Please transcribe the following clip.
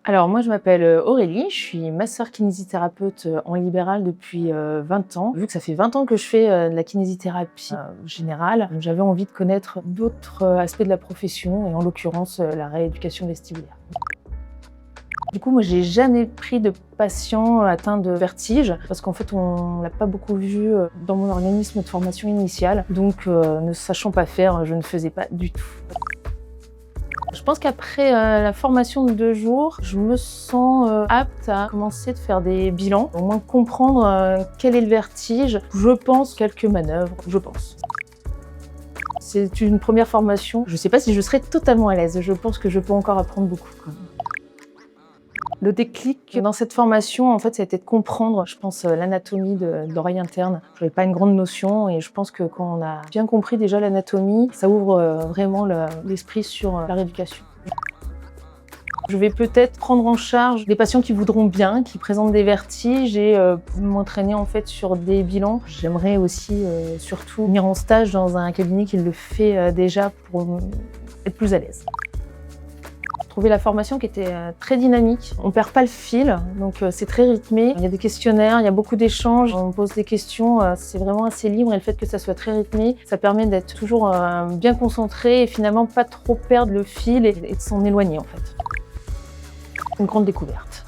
Alors moi, je m'appelle Aurélie, je suis masseur kinésithérapeute en libéral depuis 20 ans. Vu que ça fait 20 ans que je fais de la kinésithérapie générale, j'avais envie de connaître d'autres aspects de la profession et en l'occurrence la rééducation vestibulaire. Du coup, moi, j'ai jamais pris de patient atteint de vertige parce qu'en fait, on l'a pas beaucoup vu dans mon organisme de formation initiale. Donc, ne sachant pas faire, je ne faisais pas du tout. Je pense qu'après la formation de 2 jours, je me sens apte à commencer de faire des bilans, au moins comprendre quel est le vertige. Je pense quelques manœuvres, je pense. C'est une première formation. Je ne sais pas si je serai totalement à l'aise. Je pense que je peux encore apprendre beaucoup quand même. Le déclic dans cette formation, en fait, ça a été de comprendre, je pense, l'anatomie de l'oreille interne. Je n'avais pas une grande notion et je pense que quand on a bien compris déjà l'anatomie, ça ouvre vraiment l'esprit sur la rééducation. Je vais peut-être prendre en charge des patients qui voudront bien, qui présentent des vertiges et m'entraîner en fait sur des bilans. J'aimerais aussi surtout venir en stage dans un cabinet qui le fait déjà pour être plus à l'aise. J'ai trouvé la formation qui était très dynamique. On perd pas le fil, donc c'est très rythmé. Il y a des questionnaires, il y a beaucoup d'échanges, on pose des questions, c'est vraiment assez libre et le fait que ça soit très rythmé, ça permet d'être toujours bien concentré et finalement pas trop perdre le fil et de s'en éloigner en fait. Une grande découverte.